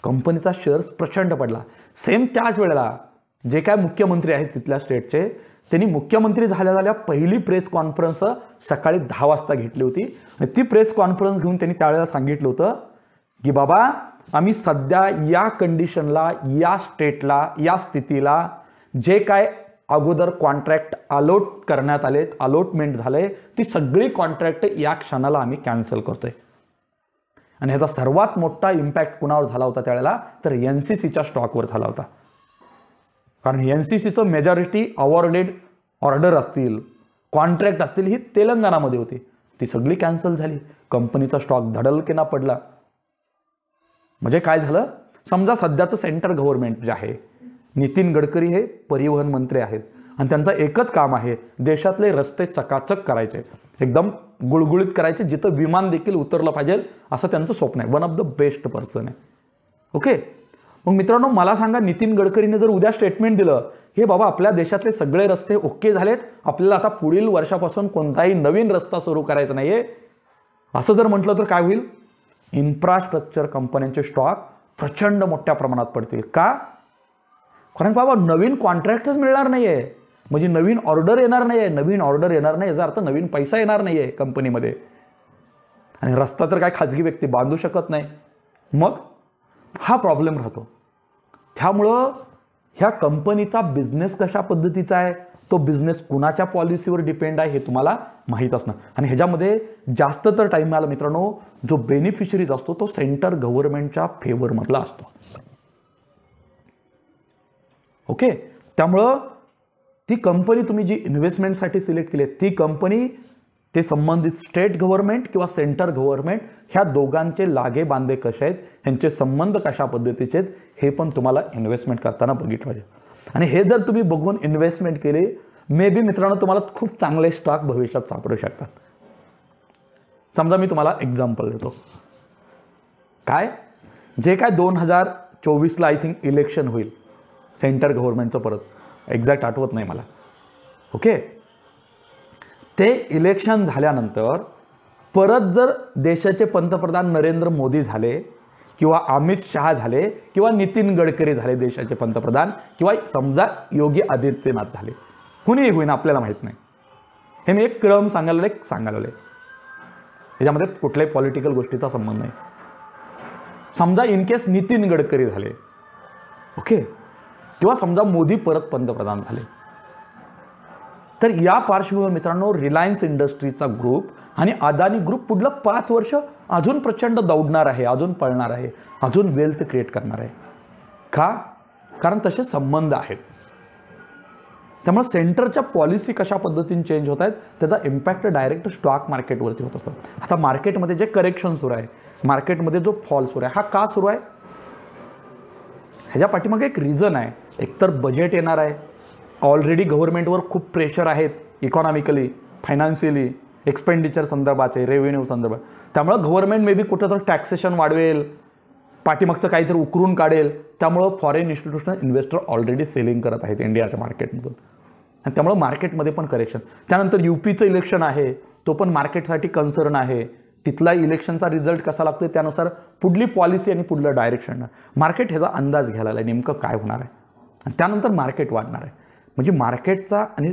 कंपनीचा शेअर्स प्रचंड पडला. सेम त्याच वेळेला जे काय मुख्यमंत्री आहेत तिथल्या स्टेटचे, त्यांनी मुख्यमंत्री झाल्या पहिली प्रेस कॉन्फरन्स सकाळी 10 वाजता घेतली होती आणि ती प्रेस कॉन्फरन्स घेऊन त्यांनी त्यावेळेला सांगितलं होतं की बाबा आम्ही सध्या या कंडिशनला, या स्टेटला, या स्थितीला जे काय अगोदर कॉन्ट्रॅक्ट अलॉट करण्यात आलेत, अलॉटमेंट झाले, ती सगळी कॉन्ट्रॅक्ट या क्षणाला आम्ही कॅन्सल करतोय. आणि ह्याचा सर्वात मोठा इम्पॅक्ट कुणावर झाला होता त्यावेळेला, तर NCCच्या स्टॉकवर झाला होता. कारण NCCचं मेजॉरिटी अवॉर्डेड ऑर्डर असतील, कॉन्ट्रॅक्ट असतील, ही तेलंगणामध्ये होती, ती सगळी कॅन्सल झाली. कंपनीचा स्टॉक धडलकेना पडला. म्हणजे काय झालं, समजा सध्याचं सेंटर गव्हर्नमेंट जे आहे, नितीन गडकरी हे परिवहन मंत्री आहेत आणि त्यांचं एकच काम आहे, देशातले रस्ते चकाचक करायचे, एकदम गुळगुळीत करायचे, जिथं विमान देखील उतरलं पाहिजे असं त्यांचं स्वप्न आहे. One of the best person आहे. ओके, मग मित्रांनो मला सांगा, नितीन गडकरीने जर उद्या स्टेटमेंट दिलं, हे बाबा आपल्या देशातले सगळे रस्ते ओके झालेत, आपल्याला आता पुढील वर्षापासून कोणताही नवीन रस्ता सुरू करायचा नाहीये, असं जर म्हटलं तर काय होईल? इन्फ्रास्ट्रक्चर कंपन्यांचे स्टॉक प्रचंड मोठ्या प्रमाणात पडतील. का? कारण बाबा नवीन कॉन्ट्रॅक्टच मिळणार नाहीये, म्हणजे नवीन ऑर्डर येणार नाहीये. नवीन ऑर्डर येणार नाही याचा अर्थ नवीन पैसा येणार नाहीये कंपनीमध्ये, आणि रस्ता तर काय खाजगी व्यक्ती बांधू शकत नाही. मग हा प्रॉब्लेम राहतो. त्यामुळं ह्या कंपनीचा बिझनेस कशा पद्धतीचा आहे, तो बिझनेस कुणाच्या पॉलिसीवर डिपेंड आहे हे तुम्हाला माहीत असणं. आणि ह्याच्यामध्ये जास्त तर टाईम आला मित्रांनो, जो बेनिफिशरीज असतो तो सेंटर गव्हर्नमेंटच्या फेवरमधला असतो. ओके, त्यामुळं ती कंपनी तुम्ही जी इन्व्हेस्टमेंटसाठी सिलेक्ट केली ती कंपनी, ते संबंधित स्टेट गव्हर्नमेंट किंवा सेंटर गव्हर्नमेंट, ह्या दोघांचे लागे बांधे कसे आहेत, ह्यांचे संबंध कशा पद्धतीचे आहेत, हे पण तुम्हाला इन्व्हेस्टमेंट करताना बघितलं पाहिजे. आणि हे जर तुम्ही बघून इन्व्हेस्टमेंट केली, मे बी मित्रांनो तुम्हाला खूप चांगले स्टॉक भविष्यात सापडू शकतात. समजा मी तुम्हाला एक्झाम्पल देतो. काय, जे काय 2024ला आय थिंक इलेक्शन होईल सेंटर गव्हर्नमेंटचं, परत एक्झॅक्ट आठवत नाही मला. ओके, ते इलेक्शन झाल्यानंतर परत जर देशाचे पंतप्रधान नरेंद्र मोदी झाले किंवा अमित शहा झाले किंवा नितीन गडकरी झाले देशाचे पंतप्रधान किंवा समजा योगी आदित्यनाथ झाले, कुणीही होईना आपल्याला माहीत नाही. हे मी एक क्रम सांगायला ह्याच्यामध्ये कुठल्याही पॉलिटिकल गोष्टीचा संबंध नाही. समजा इन केस नितीन गडकरी झाले, ओके, किंवा समजा मोदी परत पंतप्रधान झाले, तर या पार्श्वभूमीवर मित्रांनो रिलायन्स इंडस्ट्रीजचा ग्रुप आणि अदानी ग्रुप पुढलं 5 वर्ष अजून प्रचंड दौडणार आहे, अजून पळणार आहे, अजून वेल्थ क्रिएट करणार आहे. का? कारण तसे संबंध आहेत. त्यामुळे सेंटरच्या पॉलिसी कशा पद्धतीने चेंज होत आहेत त्याचा इम्पॅक्ट डायरेक्ट स्टॉक मार्केटवरती होत असतो. आता मार्केटमध्ये जे करेक्शन सुरू आहे, मार्केटमध्ये जो फॉल सुरू आहे, हा का सुरू आहे? ह्याच्या पाठीमागे एक रिझन आहे. एकतर बजेट येणार आहे, ऑलरेडी गव्हर्नमेंटवर खूप प्रेशर आहेत इकॉनॉमिकली, फायनान्शियली, एक्सपेंडिचर संदर्भाचे, रेव्हेन्यू संदर्भात. त्यामुळं गव्हर्नमेंट मे बी कुठंतरी टॅक्सेशन वाढवेल, पाठीमागचं काहीतरी उकरून काढेल. त्यामुळं foreign institutional investor already selling करत आहेत इंडियाच्या मार्केटमधून, आणि त्यामुळं मार्केटमध्ये पण करेक्शन. त्यानंतर UPचं इलेक्शन आहे, तो पण मार्केटसाठी कन्सर्न आहे. तिथला इलेक्शनचा रिझल्ट कसा लागतो त्यानुसार पुढली पॉलिसी आणि पुढलं डायरेक्शन मार्केट ह्याचा अंदाज घ्यायला आहे नेमकं काय होणार आहे, आणि त्यानंतर मार्केट वाढणार आहे. म्हणजे मार्केटचा आणि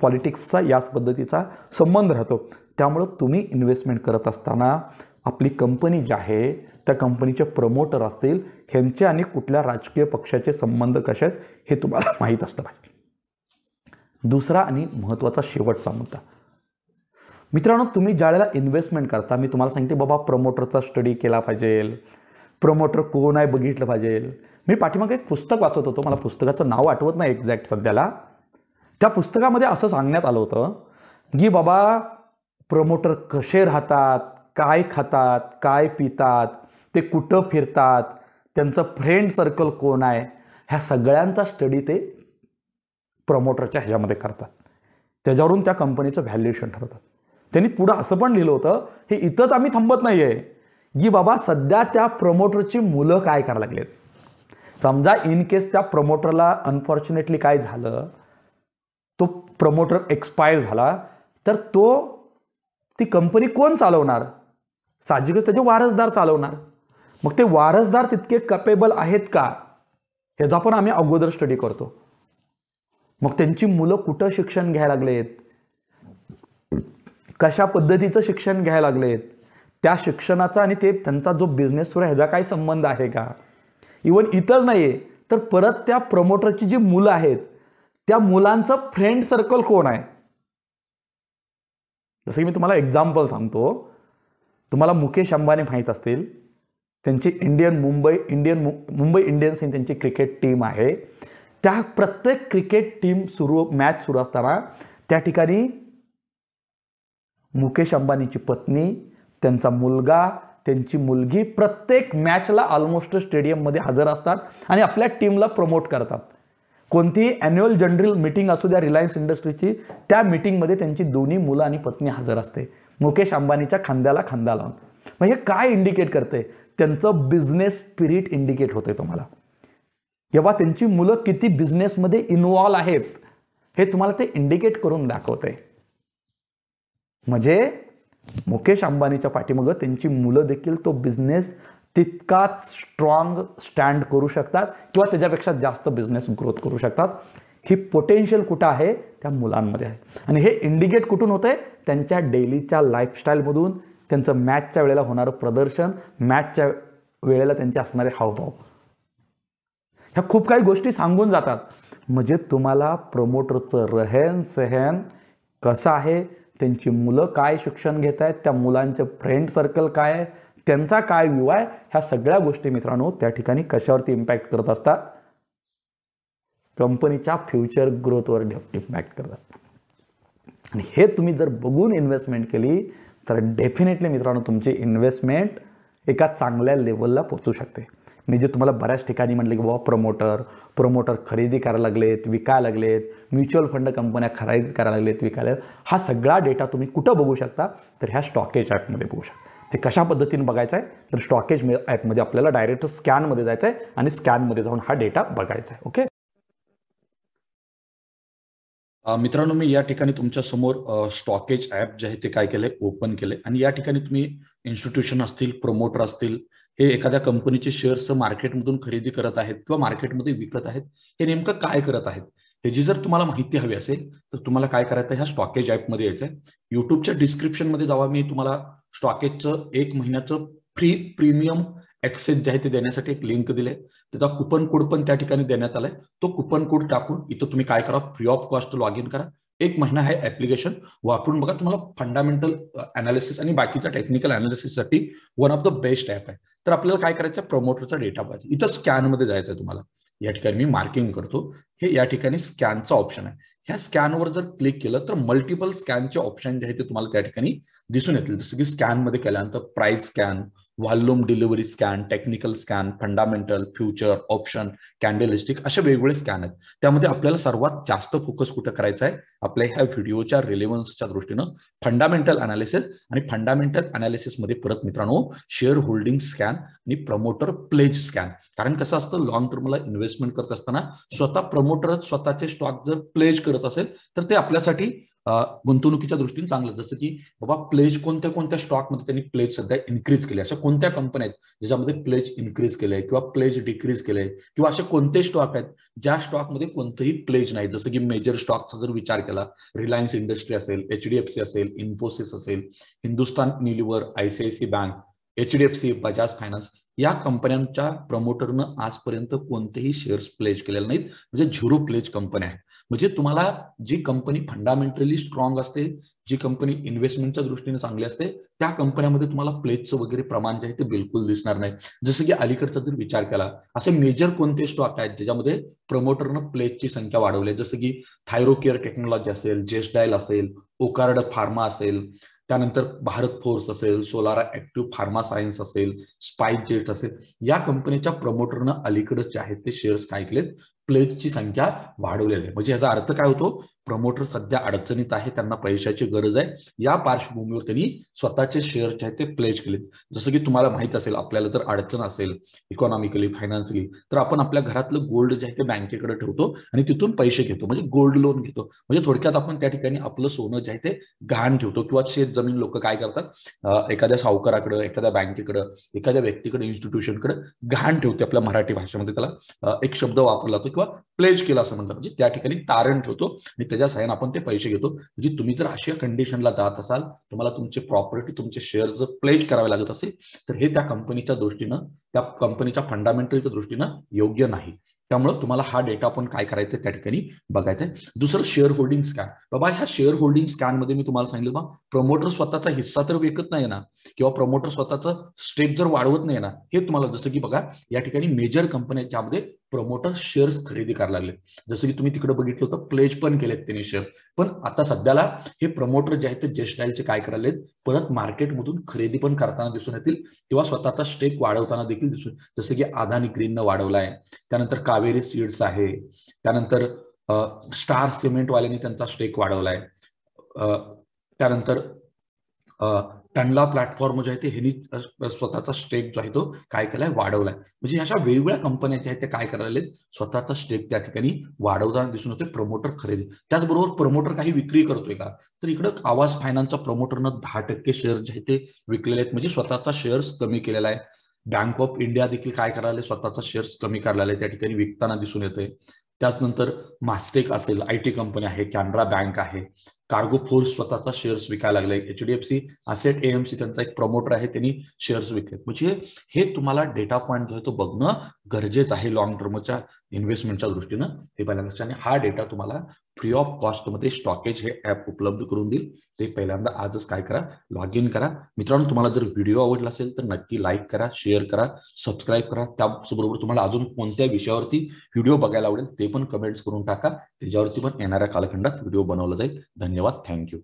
पॉलिटिक्सचा याच पद्धतीचा संबंध राहतो. त्यामुळं तुम्ही इन्व्हेस्टमेंट करत असताना आपली कंपनी जी आहे त्या कंपनीचे प्रमोटर असतील, ह्यांचे आणि कुठल्या राजकीय पक्षाचे संबंध कसे आहेत हे तुम्हाला माहीत असलं पाहिजे. दुसरा आणि महत्त्वाचा शेवटचा मुद्दा मित्रांनो, तुम्ही ज्यावेळेला इन्व्हेस्टमेंट करता, मी तुम्हाला सांगते बाबा प्रमोटरचा स्टडी केला पाहिजे, प्रमोटर कोण आहे बघितलं पाहिजे. मी पाठीमागे एक पुस्तक वाचत होतो, मला पुस्तकाचं नाव आठवत नाही एक्झॅक्ट सध्याला. त्या पुस्तकामध्ये असं सांगण्यात आलं होतं की बाबा प्रमोटर कसे राहतात, काय खातात, काय पितात, ते कुठं फिरतात, त्यांचं फ्रेंड सर्कल कोण आहे, ह्या सगळ्यांचा स्टडी ते प्रमोटरच्या ह्याच्यामध्ये करतात. त्याच्यावरून त्या कंपनीचं व्हॅल्युएशन ठरवतात. त्यांनी पुढं असं पण लिहिलं होतं, हे इथंच आम्ही थांबत नाही आहे की बाबा सध्या त्या प्रमोटरची मुलं काय करायला लागलेत. समजा इन केस त्या प्रमोटरला अनफॉर्च्युनेटली काय झालं, तो प्रमोटर एक्सपायर झाला, तर ती कंपनी कोण चालवणार? साहजिकच त्याचे वारसदार चालवणार. मग ते वारसदार तितके कॅपेबल आहेत का ह्याचा पण आम्ही अगोदर स्टडी करतो. मग त्यांची मुलं कुठं शिक्षण घ्यायला लागलेत, कशा पद्धतीचं शिक्षण घ्यायला लागलेत, त्या शिक्षणाचा आणि त्यांचा जो बिझनेस सुरू आहे ह्याचा काही संबंध आहे का? इवन इथंच नाही आहे तर परत त्या प्रमोटरची जी मुलं आहेत त्या मुलांचं फ्रेंड सर्कल कोण आहे. जसं की मी तुम्हाला एक्झाम्पल सांगतो, तुम्हाला मुकेश अंबानी माहीत असतील, त्यांची मुंबई इंडियन्स ही त्यांची क्रिकेट टीम आहे. त्या प्रत्येक क्रिकेट टीम मॅच सुरू असताना त्या ठिकाणी मुकेश अंबानीची पत्नी, त्यांचा मुलगा, त्यांची मुलगी प्रत्येक मॅचला ऑलमोस्ट स्टेडियममध्ये हजर असतात आणि आपल्या टीमला प्रमोट करतात. कोणतीही ॲन्युअल जनरल मीटिंग असू द्या रिलायन्स इंडस्ट्रीची, त्या मीटिंगमध्ये त्यांची दोन्ही मुलं आणि पत्नी हजर असते, मुकेश अंबानीच्या खांद्याला खांदा लावून. मग हे काय इंडिकेट करते? त्यांचं बिझनेस स्पिरिट इंडिकेट होते तुम्हाला. किंवा त्यांची मुलं किती बिझनेसमध्ये इन्व्हॉल्व आहेत हे तुम्हाला ते इंडिकेट करून दाखवते. म्हणजे मुकेश अंबानीच्या पाठीमागं त्यांची मुलं देखील तो बिझनेस तितकाच स्ट्रॉंग स्टँड करू शकतात किंवा त्याच्यापेक्षा जास्त बिझनेस ग्रोथ करू शकतात. ही पोटेन्शियल कुठं आहे? त्या मुलांमध्ये आहे. आणि हे इंडिकेट कुठून होतं आहे? त्यांच्या डेलीच्या लाईफस्टाईलमधून, त्यांचं मॅचच्या वेळेला होणारं प्रदर्शन, मॅचच्या वेळेला त्यांचे असणारे हावभाव, ह्या खूप काही गोष्टी सांगून जातात. म्हणजे तुम्हाला प्रमोटरचं रहन सहन कसं आहे, त्यांची मुलं काय शिक्षण घेत आहेत, त्या मुलांचे फ्रेंड सर्कल काय आहे, त्यांचा काय व्ह्यू आहे, ह्या सगळ्या गोष्टी मित्रांनो त्या ठिकाणी कशावरती इम्पॅक्ट करत असतात? कंपनीच्या फ्युचर ग्रोथवर इम्पॅक्ट करत असतात. आणि हे तुम्ही जर बघून इन्व्हेस्टमेंट केली तर डेफिनेटली मित्रांनो तुमची इन्व्हेस्टमेंट एका चांगल्या लेवलला पोहोचू शकते. मी जे तुम्हाला बऱ्याच ठिकाणी म्हटलं की बाबा प्रमोटर खरेदी करायला लागलेत, विकायला लागलेत, म्युच्युअल फंड कंपन्या खरेदी करायला लागलेत, विकायला, हा सगळा डेटा तुम्ही कुठं बघू शकता? तर ह्या स्टॉकेज ॲपमध्ये बघू शकता. ते कशा पद्धतीने बघायचं आहे? तर स्टॉकेज ॲपमध्ये आपल्याला डायरेक्ट स्कॅनमध्ये जायचं आहे आणि स्कॅनमध्ये जाऊन हा डेटा बघायचा आहे. ओके. मित्रांनो, मी या ठिकाणी तुमच्या समोर स्टॉकेज ऍप जे आहे ते काय केलंय, ओपन केलंय. आणि या ठिकाणी तुम्ही इन्स्टिट्यूशन असतील, प्रमोटर असतील, हे एखाद्या कंपनीचे शेअर्स मार्केटमधून खरेदी करत आहेत किंवा मार्केटमध्ये विकत आहेत, हे नेमकं काय करत आहेत, ह्याची जर तुम्हाला माहिती हवी असेल तर तुम्हाला काय करायचं आहे, ह्या स्टॉकेज ऍपमध्ये यायचं आहे. युट्यूबच्या डिस्क्रिप्शन मध्ये जावा, मी तुम्हाला स्टॉकेजचं 1 महिन्याचं फ्री प्रीमियम ऍक्सेस जे आहे ते देण्यासाठी एक लिंक दिले. त्याचा कुपन कोड पण त्या ठिकाणी देण्यात आलाय. तो कुपन कोड टाकून इथं तुम्ही काय करा, free of cost log in करा. 1 महिना हे ऍप्लिकेशन वापरून बघा. तुम्हाला फंडामेंटल अनालिसिस आणि बाकीच्या टेक्निकल अनालिसिससाठी one of the best app आहे. तर आपल्याला काय करायचं, प्रमोटरचा डेटा पाहिजे. इथं स्कॅन मध्ये जायचं आहे तुम्हाला. या ठिकाणी मी मार्किंग करतो, हे या ठिकाणी स्कॅनचा ऑप्शन आहे. ह्या स्कॅनवर जर क्लिक केलं तर मल्टिपल स्कॅनचे ऑप्शन जे आहे ते तुम्हाला त्या ठिकाणी दिसून येतील. जसं की स्कॅन मध्ये केल्यानंतर price scan, volume delivery scan, technical scan, fundamental, future, option, candlestick, असे वेगवेगळे स्कॅन आहेत. त्यामध्ये आपल्याला सर्वात जास्त फोकस कुठं करायचा आहे, आपल्या ह्या व्हिडिओच्या रिलेव्हन्सच्या दृष्टीनं फंडामेंटल अनालिसिस. आणि फंडामेंटल अनालिसिस मध्ये परत मित्रांनो शेअर होल्डिंग स्कॅन आणि प्रमोटर प्लेज स्कॅन. कारण कसं असतं, लॉंग टर्मला इन्व्हेस्टमेंट करत असताना स्वतः प्रमोटरच स्वतःचे स्टॉक जर प्लेज करत असेल तर ते आपल्यासाठी गुंतवणुकीच्या दृष्टीने चांगलं. जसं की बाबा प्लेज कोणत्या कोणत्या स्टॉकमध्ये त्यांनी प्लेज सध्या इन्क्रीज केले, अशा कोणत्या कंपन्या आहेत ज्याच्यामध्ये प्लेज इन्क्रीज केलंय किंवा प्लेज डिक्रीज केलंय, किंवा असे कोणते स्टॉक आहेत ज्या स्टॉकमध्ये कोणतंही प्लेज नाही. जसं की मेजर स्टॉकचा जर विचार केला, रिलायन्स इंडस्ट्री असेल, HDFC असेल, इन्फोसिस असेल, Hindustan Unilever, ICICI bank, HDFC, Bajaj finance, या कंपन्यांच्या प्रमोटरनं आजपर्यंत कोणतेही शेअर्स प्लेज केलेले नाहीत. म्हणजे झिरो प्लेज कंपन्या आहेत. म्हणजे तुम्हाला जी कंपनी फंडामेंटली स्ट्रॉंग असते, जी कंपनी इन्व्हेस्टमेंटच्या दृष्टीने चांगली असते, त्या कंपन्यांमध्ये तुम्हाला प्लेजचं वगैरे प्रमाण जे आहे ते बिलकुल दिसणार नाही. जसं की अलीकडचा जर विचार केला, असे मेजर कोणते स्टॉक आहेत ज्याच्यामध्ये प्रमोटरनं प्लेजची संख्या वाढवली, जसं की थायरोकेअर टेक्नॉलॉजी असेल, जेस्टाईल असेल, ओकार्ड फार्मा असेल, त्यानंतर भारत फोर्स असेल, सोलारा ऍक्टिव्ह फार्मा सायन्स असेल, स्पाइस जेट असेल, या कंपनीच्या प्रमोटरनं अलीकडे जे आहेत ते शेअर्स काय केलेत, प्लेजची संख्या वाढवलेली आहे. म्हणजे याचा अर्थ काय होतो, प्रमोटर सध्या अडचणीत आहे, त्यांना पैशाची गरज आहे. या पार्श्वभूमीवर त्यांनी स्वतःचे शेअर जे आहेत ते प्लेज केलेत. जसं की तुम्हाला माहित असेल, आपल्याला जर अडचण असेल इकॉनॉमिकली, फायनान्शियली, तर आपण आपल्या घरातलं गोल्ड जे आहे ते बँकेकडे ठेवतो आणि तिथून पैसे घेतो, म्हणजे गोल्ड लोन घेतो. म्हणजे थोडक्यात आपण त्या ठिकाणी आपलं सोनं जे आहे ते गहाण ठेवतो. किंवा शेत जमीन लोक काय करतात, एखाद्या सावकाराकडे, एखाद्या बँकेकडे, एखाद्या व्यक्तीकडे, इन्स्टिट्यूशनकडे गहाण ठेवते. आपल्या मराठी भाषेमध्ये त्याला एक शब्द वापरला जातो, किंवा प्लेज केला असं म्हणतात. म्हणजे त्या ठिकाणी तारण ठेवतो आणि त्याच्या सहाय्याने आपण ते पैसे घेतो. म्हणजे तुम्ही जर अशा कंडिशनला जात असाल, तुम्हाला तुमचे प्रॉपर्टी, तुमचे शेअर जर प्लेज करावे लागत असेल, तर हे त्या कंपनीच्या दृष्टीनं, त्या कंपनीच्या फंडामेंटलच्या दृष्टीनं योग्य नाही. त्यामुळे तुम्हाला हा डेटा पण काय करायचं त्या ठिकाणी बघायचं आहे. दुसरं शेअर होल्डिंग स्कॅन. बाबा ह्या शेअर होल्डिंग स्कॅन मध्ये मी तुम्हाला सांगितलं, बा प्रमोटर स्वतःचा हिस्सा तर विकत नाही ना, किंवा प्रमोटर स्वतःचा स्टेक जर वाढवत नाही ना, हे तुम्हाला, जसं की बघा या ठिकाणी मेजर कंपन्या ज्यामध्ये प्रमोटर शेअर्स खरेदी करायला लागले. जसं की तुम्ही तिकडे बघितलं होतं, प्लेज पण केलेत त्यांनी शेअर. पण आता सध्याला हे प्रमोटर जे आहेत ते जेस्टाईलचे काय करायला, परत मार्केटमधून खरेदी पण करताना दिसून येतील, किंवा स्वतःचा स्टेक वाढवताना देखील दिसून. जसं की अदानी ग्रीननं वाढवलाय, त्यानंतर कावेरी सीड्स आहे, त्यानंतर स्टार सिमेंटवाल्यांनी त्यांचा स्टेक वाढवलाय, त्यानंतर टनला प्लॅटफॉर्म जे आहे ते ह्यांनी स्वतःचा स्टेक जो आहे तो काय केलाय, वाढवलाय. म्हणजे अशा वेगवेगळ्या कंपन्या ज्या आहेत त्या काय करायला, स्वतःचा स्टेक त्या ठिकाणी वाढवताना दिसून होते प्रमोटर खरेदी. त्याचबरोबर प्रमोटर काही विक्री करतोय का, तर इकडं आवाज फायनान्सच्या प्रमोटरनं 10% शेअर जे आहेत ते विकलेले आहेत, म्हणजे स्वतःचा शेअर्स कमी केलेला आहे. बँक ऑफ इंडिया देखील काय करायला, स्वतःचा शेअर्स कमी करायला त्या ठिकाणी विकताना दिसून येते. त्याचनंतर मास्टेक असेल, IT कंपनी आहे, कॅनरा बँक आहे, कार्गो फोर्स स्वतःचा शेअर्स विकायला लागलाय, HDFC असेट AMC त्यांचा एक प्रमोटर आहे, त्यांनी शेअर्स विकले. म्हणजे हे तुम्हाला डेटा पॉईंट जो आहे तो बघणं गरजेचं आहे लॉंग टर्मच्या इन्व्हेस्टमेंटच्या दृष्टीनं. हे पहिल्यांदा, आणि हा डेटा तुम्हाला फ्री ऑफ कॉस्ट मध्ये स्टॉकेज हे ऍप उपलब्ध करून देईल. ते पहिल्यांदा आजच काय करा, लॉग इन करा. मित्रांनो, तुम्हाला जर व्हिडिओ आवडला असेल तर नक्की लाईक करा, शेअर करा, सबस्क्राईब करा. त्याचबरोबर तुम्हाला अजून कोणत्या विषयावरती व्हिडिओ बघायला आवडेल ते पण कमेंट्स करून टाका. त्याच्यावरती पण येणाऱ्या कालखंडात व्हिडिओ बनवला जाईल. धन्यवाद, थँक्यू.